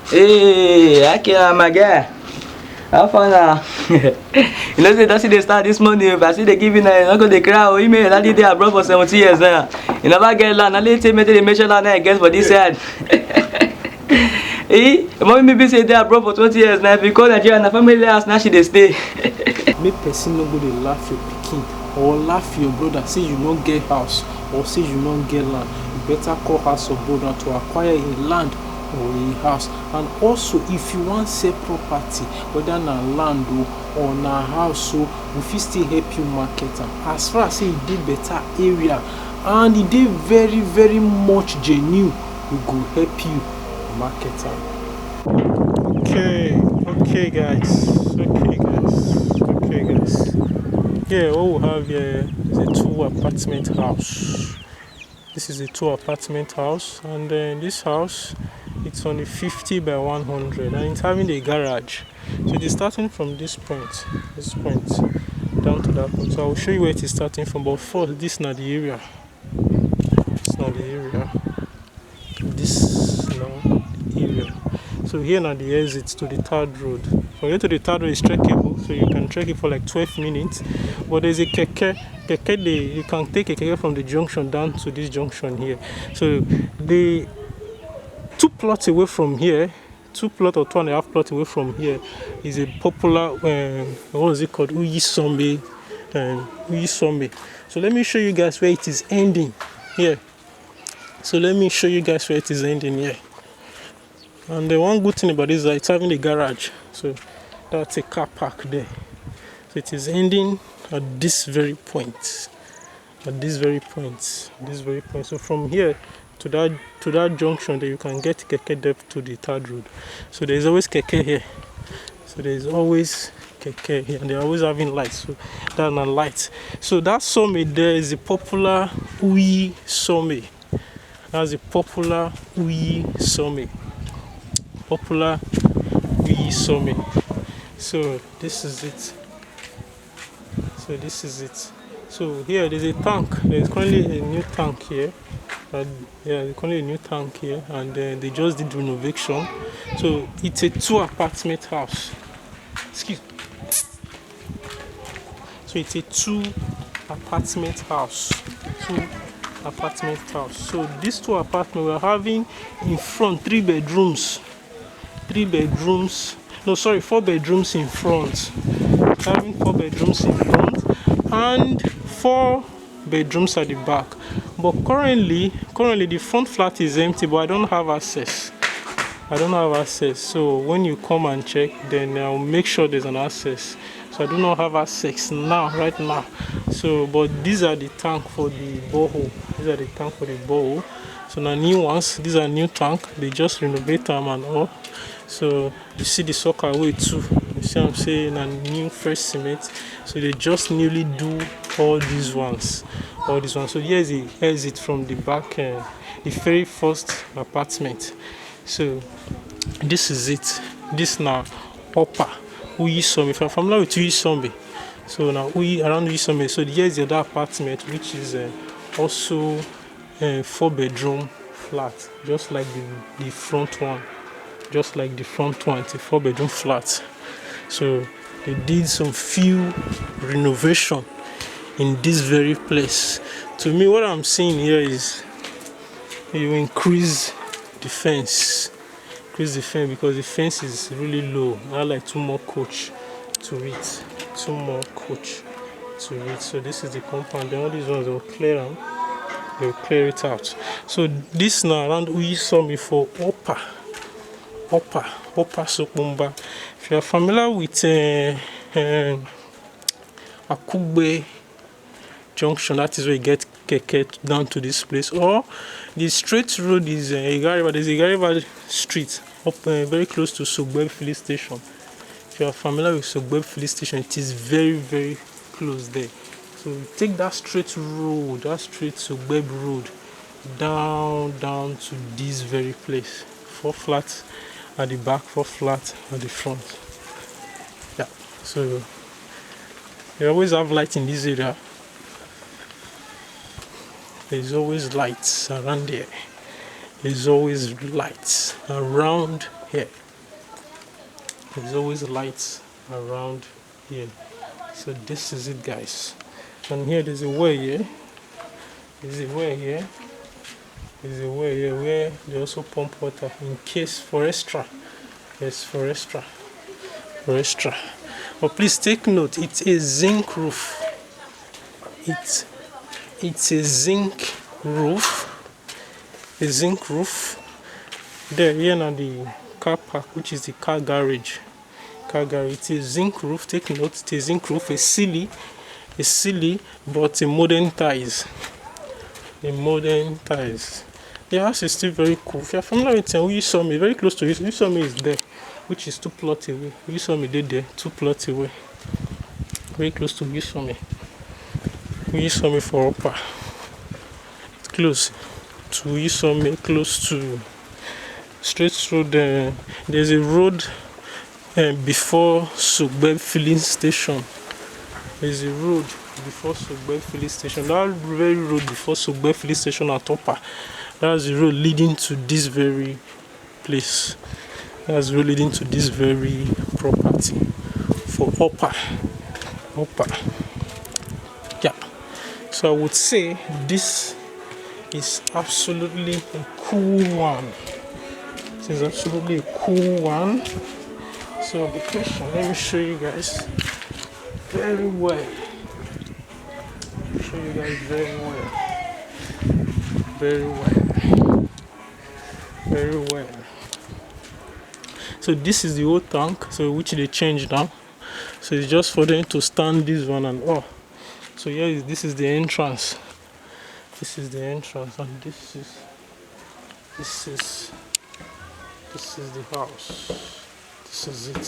Hey, Akira, my guy. How far now? You know, say that's they start this morning. If I see they give you now, not go they cry. Oh, email that they abroad for 70 years now. You never get land. Now they tell me they mention land I guess for this side. Eh, mommy maybe say they abroad for 20 years now because Nigeria na family house now she they stay. Make person no go dey laugh your pikin or laugh your brother say you no get house or say you no get land. You better call house of brother to acquire a land or a house. And also if you wan sell property, whether na land or na house, so we fit still help you market am. As far as say e dey better area and e dey very very much genuine, we go help you market am. Okay guys. Yeah, what we have here is a 2-apartment house. This is a 2-apartment house, and then this house, it's only 50 by 100, and it's having a garage. So it is starting from this point down to that point. So I will show you where it is starting from. But first, this is not the area. So here now the exit to the third road. From here to the third road is trekkable, so you can trek it for like 12 minutes. But there's a keke. You can take a keke from the junction down to this junction here. So the 2 plots away from here, 2 plot or 2.5 plot away from here is a popular what is it called? Uyisome. So let me show you guys where it is ending here. And the one good thing about this is that it's having a garage, so that's a car park there. So it is ending at this very point. So from here to that junction there, you can get keke depth to the third road. So there is always keke here. And they're always having lights. So that's not lights. So that some there is a popular Uyisome. That's a popular Uyisome. So this is it. So here there's a tank. There's currently a new tank here. And they just did renovation. So it's a 2-apartment house. So it's a 2-apartment house. So these 2 apartments we're having in front 4 bedrooms in front. Having 4 bedrooms in front and 4 bedrooms at the back. But currently the front flat is empty, but I don't have access. So when you come and check, then I'll make sure there's an access. So I do not have access right now. So but these are the tank for the borehole. So now new ones, these are new tank. They just renovate them and all. So you see the soccer way too. You see what I'm saying? And new fresh cement. So they just newly do all these ones. So here's the exit from the back, the very first apartment. So this is it. This now upper Uyisome. If you're familiar with Uyisome, so now around Uyisome. So here's the other apartment, which is also a 4-bedroom flat, just like the front one. It's a 4-bedroom flat. So they did some few renovation in this very place. To me, what I'm seeing here is you increase the fence because the fence is really low. I like 2 more coach to it. So this is the compound. Then all these ones will clear them. They'll clear it out. So this now around Uyisome for upper Sokumba. If you are familiar with Akugbe Junction, that is where you get keke down to this place. Or the straight road is Igariba. There's Igariba Street up very close to Sogbe Filling Station. If you are familiar with Sogbe Filling Station, it is very very close there. So you take that straight Sogbe road down to this very place. 4 flats at the back, 4 flats at the front. Yeah. So you always have light in this area. There's always lights around there. there's always lights around here. There's always lights around here. So this is it, guys. And here there's a way here. There's a way here. There's a way here where they also pump water in case for extra. Yes, for extra. For extra. But please take note, it's a zinc roof. It's a zinc roof. A zinc roof. There, here now the car park, which is the car garage. It's a zinc roof. Take note, it's a zinc roof. A silly, but a modern ties. A modern ties. The house is still very cool. If you're familiar with it, you saw me very close to it. You saw me is there, which is 2 plots away. You saw me there, 2 plots away. Very close to you saw me. You saw me for upper. Close to you saw me, close to straight through the. There's a road before Sugbe filling station. There's a road before Sugbe filling station. That very road before Sugbe filling station at upper. That's the road leading to this very place. That's the road leading to this very property for upper. Yeah. So I would say this is absolutely a cool one. This is absolutely a cool one. So the question, let me show you guys very well. Show you guys very well. Very well. So this is the old tank, so which they changed now. So it's just for them to stand this one and oh. So here this is the entrance. This is the entrance, and this is the house. This is it.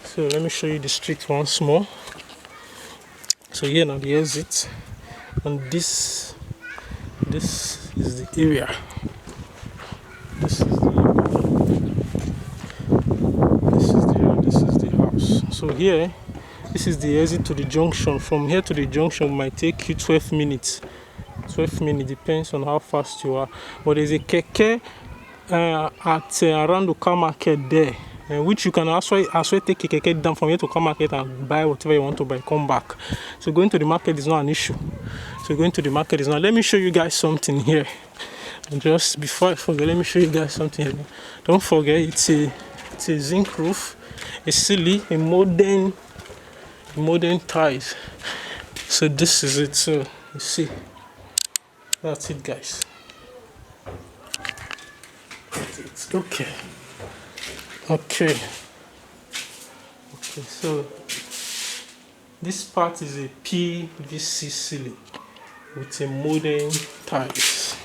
So let me show you the street once more. So here now the exit, and this is the area. This is the house. So here, this is the exit to the junction. From here to the junction might take you 12 minutes. 12 minutes, depends on how fast you are. But there's a keke at around the car market there, which you can also take a keke down from here to car market and buy whatever you want to buy, come back. So going to the market is not an issue. Let me show you guys something here. And just before I forget, let me show you guys something here. Don't forget, it's a zinc roof, a silly, a modern ties. So this is it. So you see, that's it, guys. Okay. So this part is a PVC ceiling with a modern ties.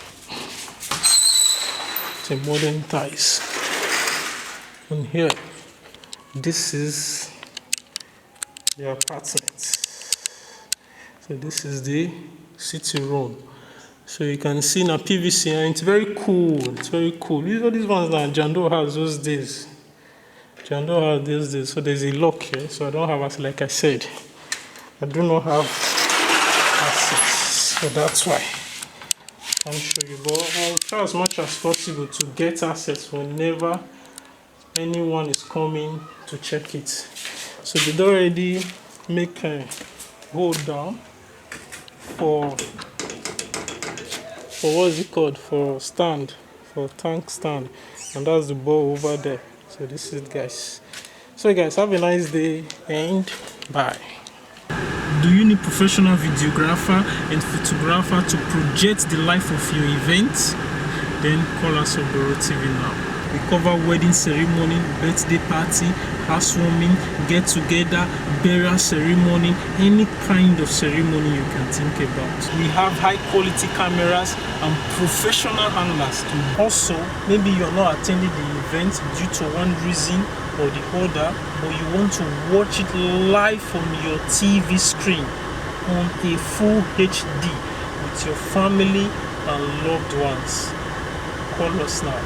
And here, this is the apartment. So this is the sitting room. So you can see now PVC, and it's very cool. These ones that Jando has those days. So there's a lock here. So I don't have access, like I said. I do not have access. So that's why I can't show you. But I'll try as much as possible to get access whenever anyone is coming to check it. So they already make a hold down for what's it called, for tank stand, and that's the ball over there. So this is it, guys. So guys, have a nice day and bye. Do you need professional videographer and photographer to project the life of your event? Then call us on Boro TV now. We cover wedding ceremony, birthday party, housewarming, get together, burial ceremony, any kind of ceremony you can think about. We have high quality cameras and professional handlers too. Also, maybe you're not attending the event due to one reason or the other, but you want to watch it live on your TV screen on a full HD with your family and loved ones. Call us now.